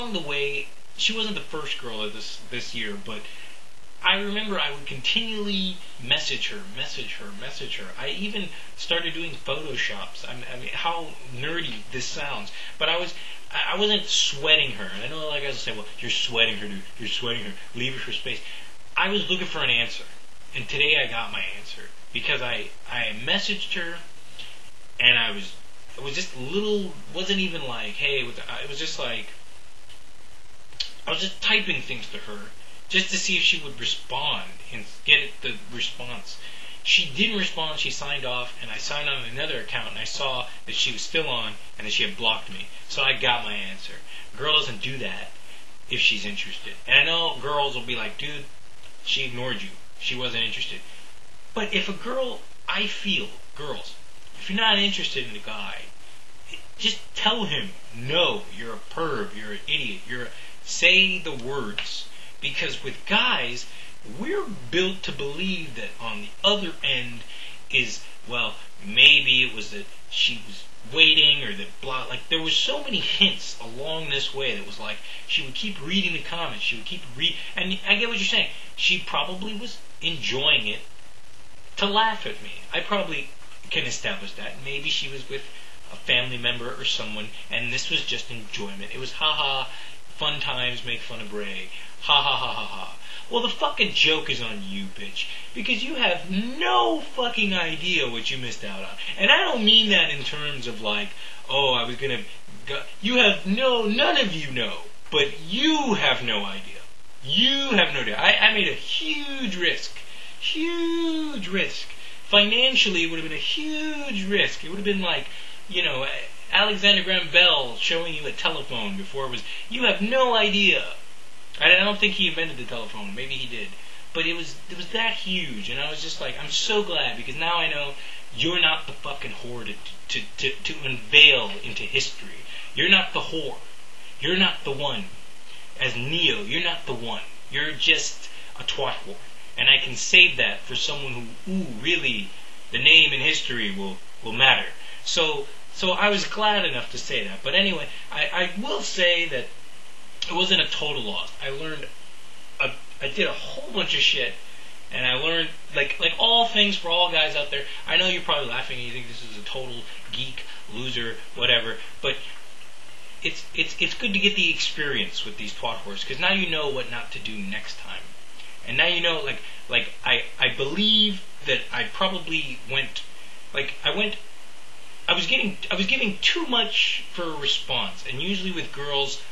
along the way, she wasn't the first girl of this year, but I remember I would continually message her. I even started doing photoshops. I mean, how nerdy this sounds, but I wasn't sweating her. I know, like I say, well, you're sweating her, dude. You're sweating her. Leave her for space. I was looking for an answer, and today I got my answer because I messaged her, and it was just little. Wasn't even like, hey, it was just like I was just typing things to her, just to see if she would respond and get the response. She didn't respond, she signed off, and I signed on another account, and I saw that she was still on, and that she had blocked me. So I got my answer. A girl doesn't do that if she's interested. And I know girls will be like, dude, she ignored you. She wasn't interested. But if a girl, I feel, girls, if you're not interested in a guy, just tell him, no, you're a perv, you're an idiot, say the words. Because with guys, we're built to believe that on the other end is, well, maybe it was that she was waiting or that blah. Like, there was so many hints along this way that was like, she would keep reading the comments, she would keep and I get what you're saying. She probably was enjoying it to laugh at me. I probably can establish that. Maybe she was with a family member or someone, and this was just enjoyment. It was, haha, fun times make fun of Bray. Ha ha ha ha ha. Well, the fucking joke is on you, bitch. Because you have no fucking idea what you missed out on. And I don't mean that in terms of like, oh, I was gonna you have none of you know. But you have no idea. You have no idea. I made a huge risk. Huge risk. Financially, it would have been a huge risk. It would have been like, you know, Alexander Graham Bell showing you a telephone before it was, you have no idea. I don't think he invented the telephone. Maybe he did. But it was that huge. And I was just like, I'm so glad, because now I know you're not the fucking whore to unveil into history. You're not the whore. You're not the one. As Neo, you're not the one. You're just a twat whore. And I can save that for someone who, really, the name in history will matter. So I was glad enough to say that. But anyway, I will say that it wasn't a total loss. I learned, I did a whole bunch of shit, and I learned, like all things for all guys out there. I know you're probably laughing and you think this is a total geek, loser, whatever, but it's good to get the experience with these twat whores, because now you know what not to do next time. And now you know, like I believe that I probably went, I was giving too much for a response, and usually with girls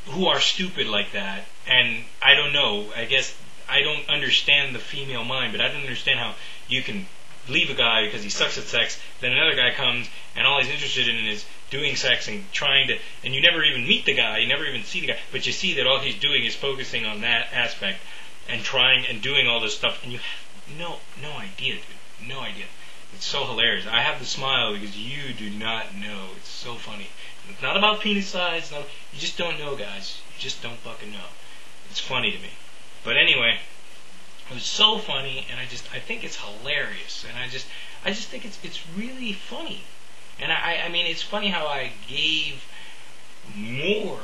who are stupid like that, and I don't know, I guess I don't understand the female mind, but I don't understand how you can leave a guy because he sucks at sex, then another guy comes and all he's interested in is doing sex and trying to, and you never even meet the guy, you never even see the guy, but you see that all he's doing is focusing on that aspect and trying and doing all this stuff, and you have no idea, dude, no idea. It's so hilarious. I have the smile because you do not know. It's so funny. It's not about penis size. You just don't know, guys. You just don't fucking know. It's funny to me. But anyway, it was so funny, and I think it's hilarious, and I just think it's really funny. And I mean, it's funny how I gave more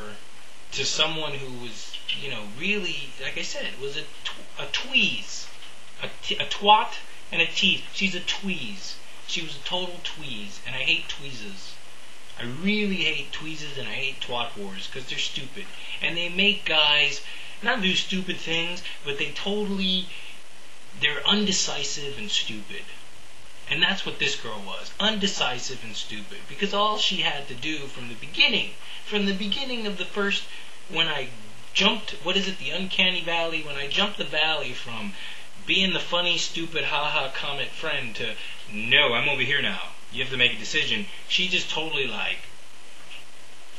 to someone who was, you know, really, like I said, was a tweeze, a twat and a tease. She's a tweeze. She was a total tweeze, and I hate tweezes. I really hate tweezes, and I hate twat wars, because they're stupid. And they make guys not do stupid things, but they're undecisive and stupid. And that's what this girl was, undecisive and stupid. Because all she had to do from the beginning of the first, when I jumped, the uncanny valley, when I jumped the valley from being the funny, stupid, haha, comment friend to, no, I'm over here now. You have to make a decision. She just totally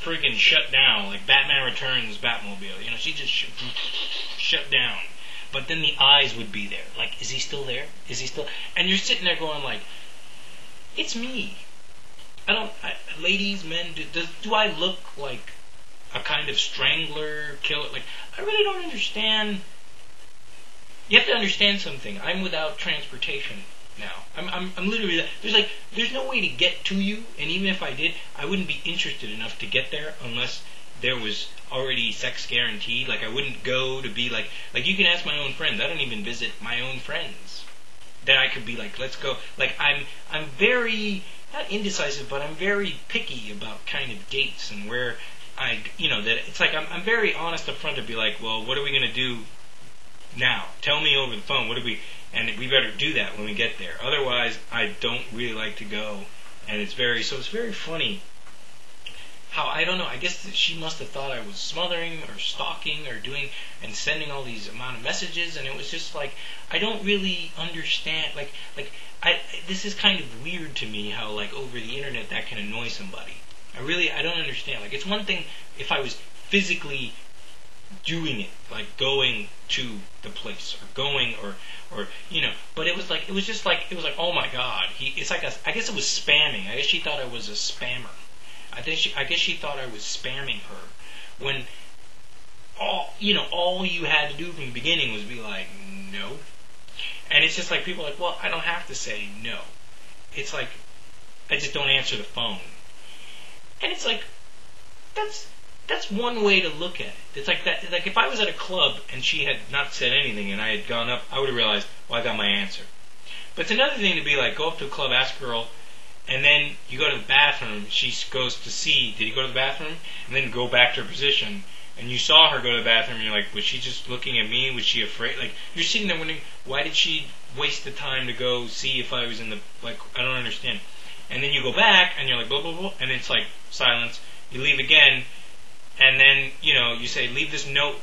freaking shut down, like Batman Returns Batmobile. You know, she just shut down. But then the eyes would be there. Like, is he still there? Is he still? And you're sitting there going like, it's me. Ladies, men, do I look like a kind of strangler, killer? Like, I really don't understand. You have to understand something. I'm without transportation now. I'm literally, there's no way to get to you, and even if I did, I wouldn't be interested enough to get there unless there was already sex guaranteed. Like I wouldn't go to be like you can ask my own friends. I don't even visit my own friends. That I could be like, let's go. Like I'm very not indecisive, but I'm very picky about kind of dates and where that it's like I'm very honest up front to be like, well, what are we gonna do now? Tell me over the phone. What do we? And we better do that when we get there. Otherwise, I don't really like to go. And it's very funny how, I don't know, I guess that she must have thought I was smothering or stalking or doing and sending all these amount of messages, and it was just like, I don't really understand, this is kind of weird to me how, like, over the internet that can annoy somebody. I don't understand. Like, it's one thing if I was physically doing it, like going to the place or going or but it was just like oh my god, I guess it was spamming. I guess she thought I was a spammer. I guess she thought I was spamming her when all you had to do from the beginning was be like no. And it's just like people are like, well, I don't have to say no. It's like I just don't answer the phone. And it's like that's one way to look at it. It's like that. Like if I was at a club and she had not said anything and I had gone up, I would have realized, well, I got my answer. But it's another thing to be like, go up to a club, ask a girl, and then you go to the bathroom. She goes to see, did he go to the bathroom? And then go back to her position. And you saw her go to the bathroom, and you're like, was she just looking at me? Was she afraid? Like, you're sitting there wondering, why did she waste the time to go see if I was in the, like, I don't understand. And then you go back, and you're like, blah, blah, blah, and it's like, silence. You leave again, and then, you say, leave this note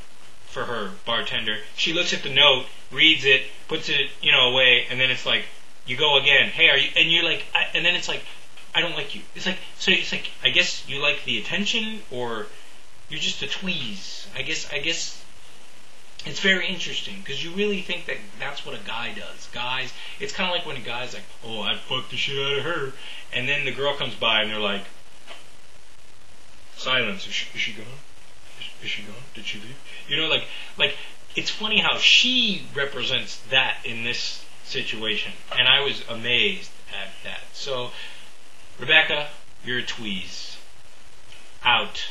for her, bartender. She looks at the note, reads it, puts it, away, and then it's like, you go again, hey, are you, and you're like, and then it's like, I don't like you. It's like, so it's like, I guess you like the attention, or you're just a tweeze. I guess it's very interesting, because you really think that that's what a guy does. Guys, it's kind of like when a guy's like, oh, I'd fuck the shit out of her, and then the girl comes by, and they're like, silence. Is she gone? Is she gone? Did she leave? Like it's funny how she represents that in this situation, and I was amazed at that. So, Rebecca, you're a tweeze. Out.